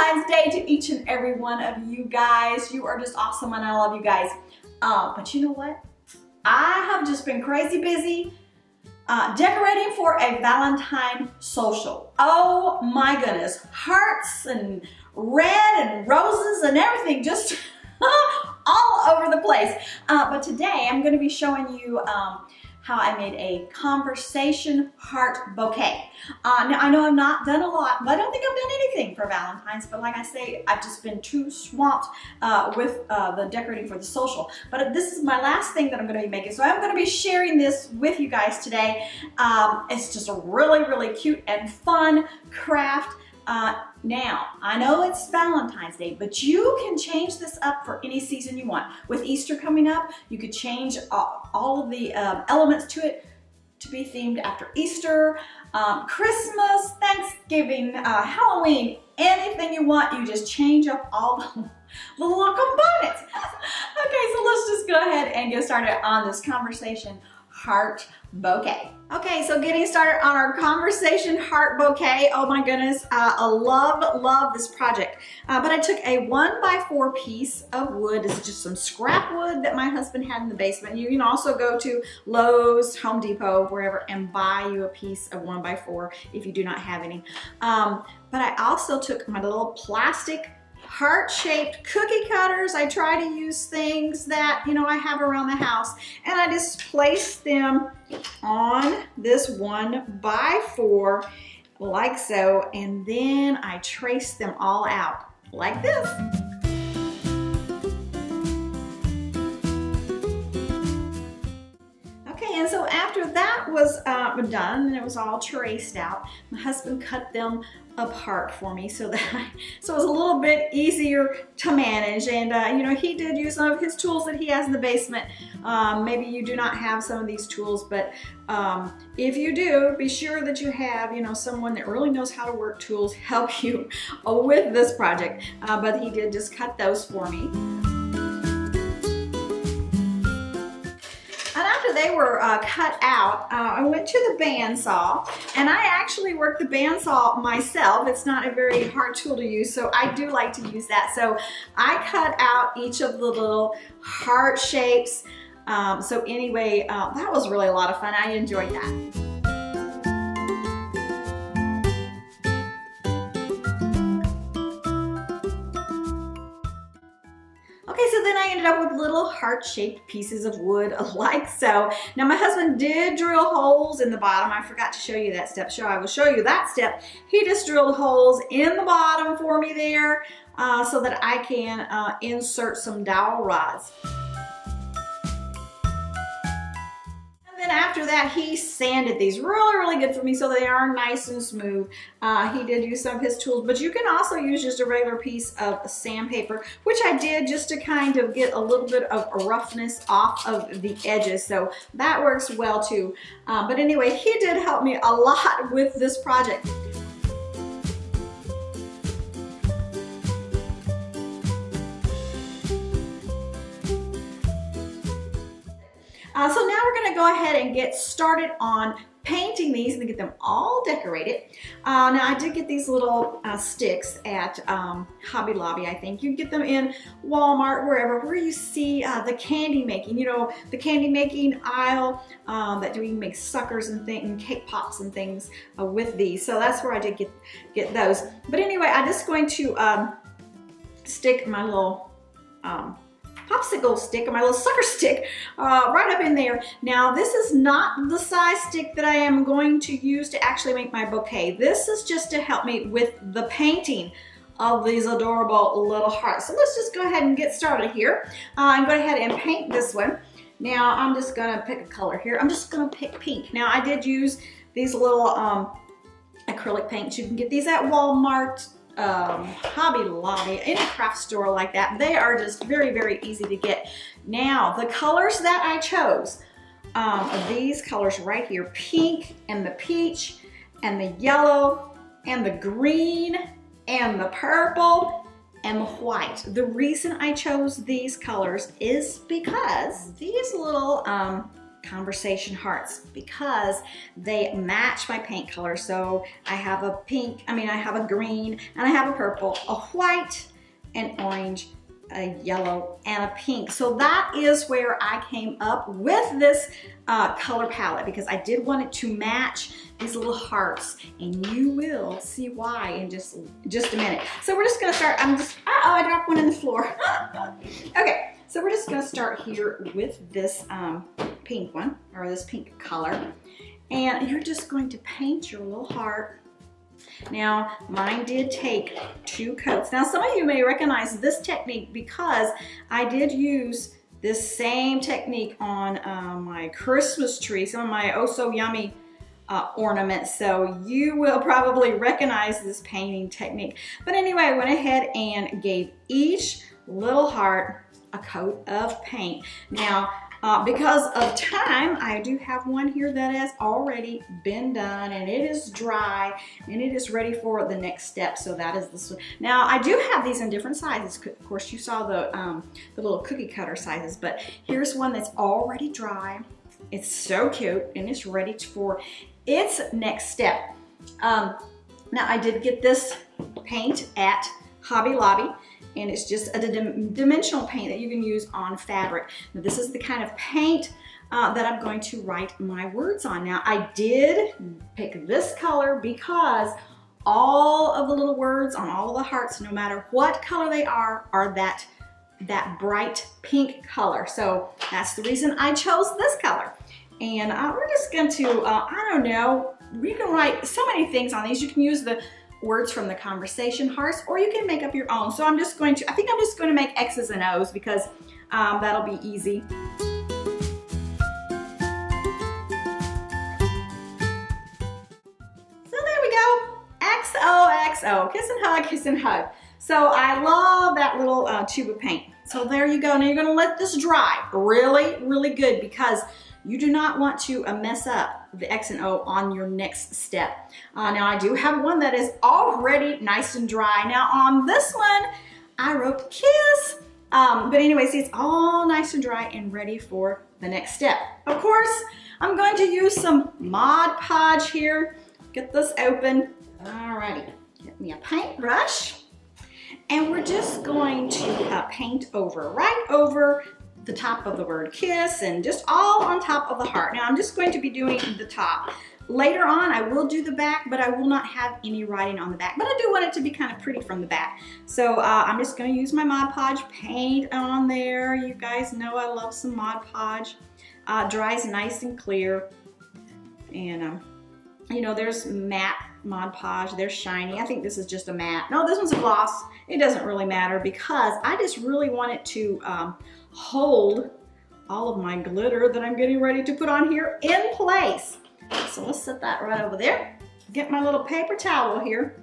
Valentine's Day to each and every one of you guys. You are just awesome and I love you guys. But you know what? I have just been crazy busy decorating for a Valentine social. Oh my goodness, hearts and red and roses and everything just all over the place. But today I'm going to be showing you how I made a conversation heart bouquet. Now I know I've not done a lot, but I don't think I've done anything for Valentine's, but like I say, I've just been too swamped with the decorating for the social. But this is my last thing that I'm going to be making, so I'm going to be sharing this with you guys today. It's just a really, really cute and fun craft. Now, I know it's Valentine's Day, but you can change this up for any season you want. With Easter coming up, you could change all of the elements to it to be themed after Easter, Christmas, Thanksgiving, Halloween, anything you want. You just change up all the little components. Okay, so let's just go ahead and get started on this conversation heart bouquet. Okay, so getting started on our conversation heart bouquet. Oh my goodness, I love this project. But I took a 1x4 piece of wood. This is just some scrap wood that my husband had in the basement. You can also go to Lowe's, Home Depot, wherever, and buy you a piece of 1x4 if you do not have any. But I also took my little plastic heart-shaped cookie cutters. I try to use things that, you know, I have around the house, and I just placed them on this 1x4 like so, and then I traced them all out like this. Okay, and so after that was done and it was all traced out, my husband cut them apart for me so it was a little bit easier to manage. And you know, he did use some of his tools that he has in the basement. Maybe you do not have some of these tools, but if you do, be sure that you have, you know, someone that really knows how to work tools help you with this project. But he did just cut those for me. They were cut out, I went to the bandsaw, and I actually worked the bandsaw myself. It's not a very hard tool to use, so I do like to use that. So I cut out each of the little heart shapes. So anyway, that was really a lot of fun. I enjoyed that. Okay, so then I ended up with little heart-shaped pieces of wood like so. Now my husband did drill holes in the bottom. I forgot to show you that step. I will show you that step. He just drilled holes in the bottom for me there so that I can insert some dowel rods. And after that, he sanded these really good for me so they are nice and smooth. He did use some of his tools, but you can also use just a regular piece of sandpaper, which I did just to kind of get a little bit of roughness off of the edges. So that works well too. But anyway, he did help me a lot with this project. So now we're going to go ahead and get started on painting these and get them all decorated. Now I did get these little sticks at Hobby Lobby, I think. You can get them in Walmart, where you see the candy making, you know, the candy making aisle that we make suckers and cake pops and things with these. So that's where I did get those. But anyway, I'm just going to stick my little popsicle stick, or my little sucker stick, right up in there. Now this is not the size stick that I am going to use to actually make my bouquet. This is just to help me with the painting of these adorable little hearts. So let's just go ahead and get started here. I'm going to go ahead and paint this one. Now I'm just going to pick a color here. I'm just going to pick pink. Now I did use these little acrylic paints. You can get these at Walmart, Hobby Lobby, any craft store like that. They are just very easy to get. Now the colors that I chose, these colors right here, pink and the peach and the yellow and the green and the purple and the white. The reason I chose these colors is because these little conversation hearts because they match my paint color. So I have a pink, I have a green, and I have a purple, a white, an orange, a yellow, and a pink. So that is where I came up with this color palette, because I did want it to match these little hearts, and you will see why in just a minute. So we're just gonna start. I dropped one in the floor. Okay, so we're just gonna start here with this pink one, or this pink color, and you're just going to paint your little heart. Now, mine did take 2 coats. Now, some of you may recognize this technique because I did use this same technique on my Christmas tree, some of my oh so yummy ornaments. So you will probably recognize this painting technique. But anyway, I went ahead and gave each little heart a coat of paint. Now, because of time, I do have one here that has already been done, and it is dry and it is ready for the next step. So that is this one. Now, I do have these in different sizes. Of course, you saw the little cookie cutter sizes, but here's one that's already dry. It's so cute, and it's ready for its next step. Now, I did get this paint at Hobby Lobby, and it's just a dimensional paint that you can use on fabric. Now, this is the kind of paint that I'm going to write my words on. Now, I did pick this color because all of the little words on all of the hearts, no matter what color they are that bright pink color. So that's the reason I chose this color. And we're just going to, I don't know, you can write so many things on these. You can use the words from the conversation hearts, or you can make up your own. So I think I'm just going to make X's and O's because that'll be easy. So there we go, XOXO, kiss and hug, kiss and hug. So I love that little tube of paint. So there you go. Now you're going to let this dry really, really good, because you do not want to mess up the X and O on your next step. Now I do have one that is already nice and dry. Now on this one, I wrote kiss. But anyway, see, it's all nice and dry and ready for the next step. Of course, I'm going to use some Mod Podge here. Get this open. Alrighty, get me a paintbrush. And we're just going to paint right over the top of the word kiss, and just all on top of the heart. Now I'm just going to be doing the top. Later on, I will do the back, but I will not have any writing on the back. But I do want it to be kind of pretty from the back. So I'm just going to use my Mod Podge paint on there. You guys know I love some Mod Podge. Dries nice and clear. And you know, there's matte Mod Podge, there's shiny. I think this is just a matte. No, this one's a gloss. It doesn't really matter because I just really want it to hold all of my glitter that I'm getting ready to put on here in place. So let's set that right over there. Get my little paper towel here.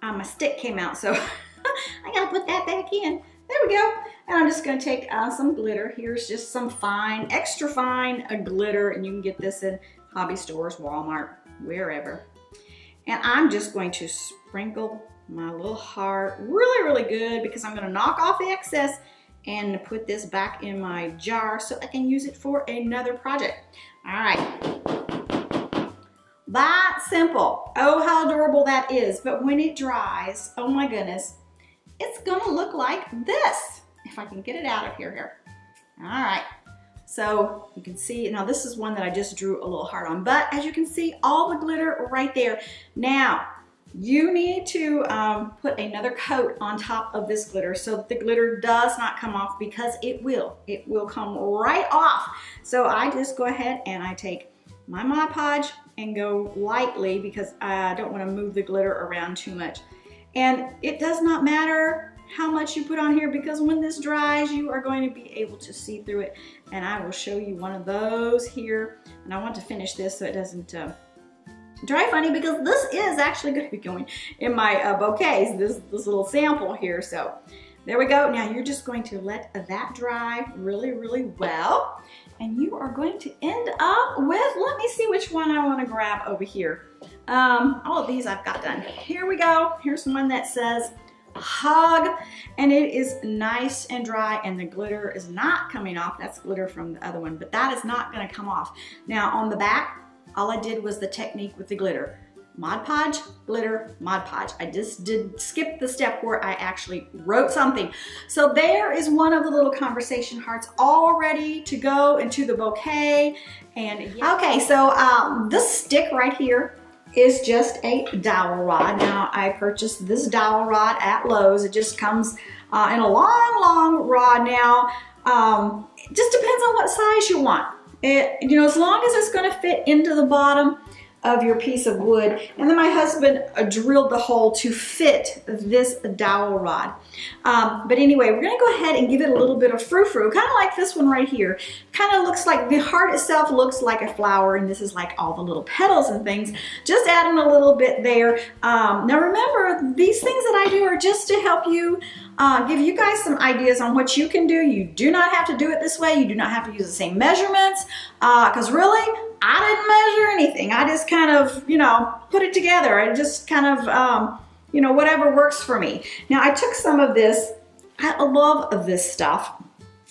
My stick came out, so I gotta put that back in. There we go. And I'm just gonna take some glitter. Here's just some fine, extra fine glitter, and you can get this in hobby stores, Walmart, wherever. And I'm just going to sprinkle my little heart really, really good, because I'm gonna knock off the excess and put this back in my jar so I can use it for another project. All right, that simple. Oh, how adorable that is. But when it dries, oh my goodness, it's gonna look like this. If I can get it out of here. All right, so you can see, now this is one that I just drew a little heart on, but as you can see, all the glitter right there. Now, you need to put another coat on top of this glitter so that the glitter does not come off, because it will come right off. So I just go ahead and I take my Mod Podge and go lightly, because I don't want to move the glitter around too much. And it does not matter how much you put on here, because when this dries, you are going to be able to see through it. And I will show you one of those here. And I want to finish this so it doesn't dry funny, because this is actually going to be going in my bouquets, this little sample here. So there we go. Now you're just going to let that dry really, really well. And you are going to end up with, let me see which one I want to grab over here. All of these I've got done. Here we go. Here's one that says hug, and it is nice and dry, and the glitter is not coming off. That's glitter from the other one, but that is not gonna come off. Now on the back, all I did was the technique with the glitter. Mod Podge, glitter, Mod Podge. I just did skip the step where I actually wrote something. So there is one of the little conversation hearts all ready to go into the bouquet. And yeah. Okay, so this stick right here is just a dowel rod. Now I purchased this dowel rod at Lowe's. It just comes in a long rod. Now it just depends on what size you want. You know, as long as it's gonna fit into the bottom of your piece of wood. And then my husband drilled the hole to fit this dowel rod. But anyway, we're gonna go ahead and give it a little bit of frou-frou, kind of like this one right here. Kind of looks like, the heart itself looks like a flower, and this is like all the little petals and things. Just adding a little bit there. Now remember, these things that I do are just to help you, give you guys some ideas on what you can do. You do not have to do it this way. You do not have to use the same measurements, because really, I didn't measure anything. I just kind of, you know, put it together. I just kind of, you know, whatever works for me. Now I took some of this. I love this stuff.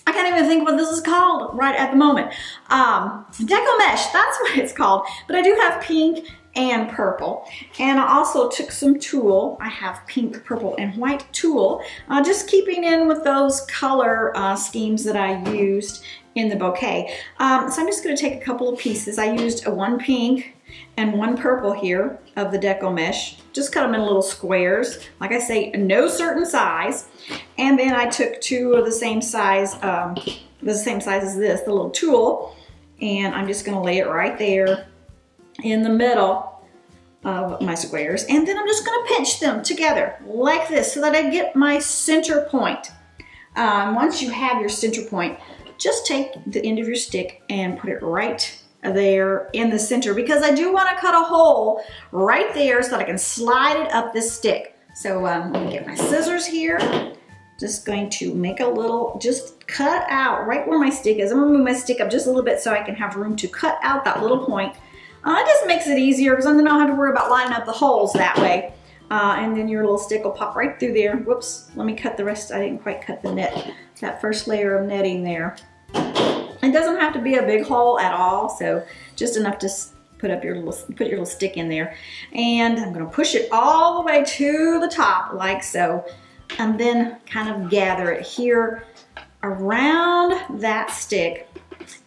I can't even think what this is called right at the moment. Deco mesh, that's what it's called. But I do have pink and purple. And I also took some tulle. I have pink, purple, and white tulle. Just keeping in with those color schemes that I used in the bouquet. So I'm just gonna take a couple of pieces. I used one pink and one purple here of the deco mesh. Just cut them in little squares. Like I say, no certain size. And then I took two of the same size as this, the little tulle. And I'm just gonna lay it right there in the middle of my squares. And then I'm just gonna pinch them together like this so that I get my center point. Once you have your center point, just take the end of your stick and put it right there in the center, because I do want to cut a hole right there so that I can slide it up this stick. So let me get my scissors here. Just going to make a little, just cut out right where my stick is. I'm gonna move my stick up just a little bit so I can have room to cut out that little point. It just makes it easier because I don't have to worry about lining up the holes that way. And then your little stick will pop right through there. Whoops, let me cut the rest. I didn't quite cut the net, that first layer of netting there. It doesn't have to be a big hole at all, so just enough to put your little stick in there. And I'm gonna push it all the way to the top like so, and then kind of gather it here around that stick.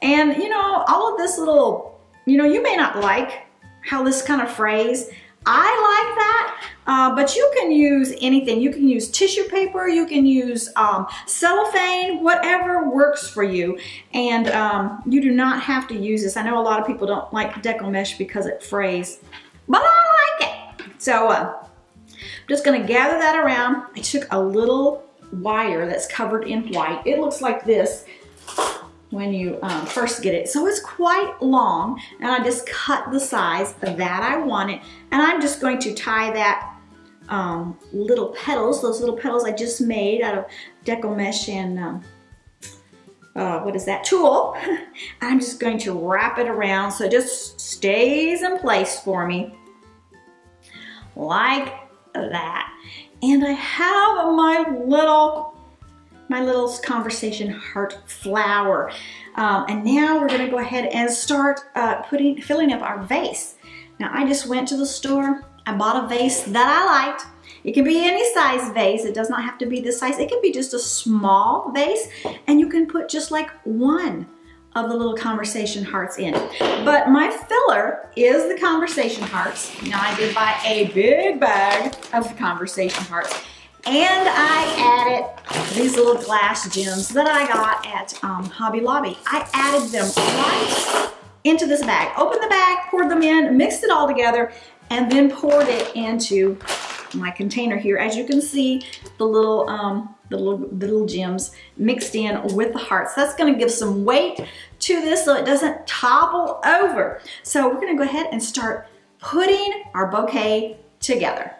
And you know, all of this little, you know, you may not like how this kind of frays. I like that, but you can use anything. You can use tissue paper, you can use cellophane, whatever works for you. And you do not have to use this. I know a lot of people don't like deco mesh because it frays, but I like it. So I'm just gonna gather that around. I took a little wire that's covered in white. It looks like this when you first get it. So it's quite long, and I just cut the size that I want it, and I'm just going to tie that little petals, those little petals I just made out of deco mesh and what is that, tulle. I'm just going to wrap it around so it just stays in place for me like that. And I have my little conversation heart flower. And now we're gonna go ahead and start filling up our vase. Now I just went to the store, I bought a vase that I liked. It can be any size vase, it does not have to be this size. It can be just a small vase, and you can put just like one of the little conversation hearts in. But my filler is the conversation hearts. Now I did buy a big bag of the conversation hearts. And I added these little glass gems that I got at Hobby Lobby. I added them right into this bag. Opened the bag, poured them in, mixed it all together, and then poured it into my container here. As you can see, the little gems mixed in with the hearts. That's gonna give some weight to this so it doesn't topple over. So we're gonna go ahead and start putting our bouquet together.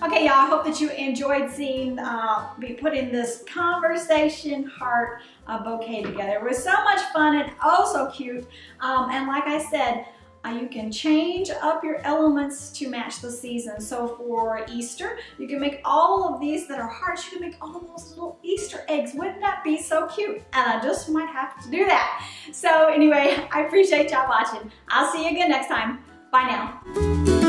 Okay, y'all, I hope that you enjoyed seeing me put in this conversation heart bouquet together. It was so much fun and oh so cute. And like I said, you can change up your elements to match the season. So for Easter, you can make all of these that are hearts. You can make all of those little Easter eggs. Wouldn't that be so cute? And I just might have to do that. So anyway, I appreciate y'all watching. I'll see you again next time. Bye now.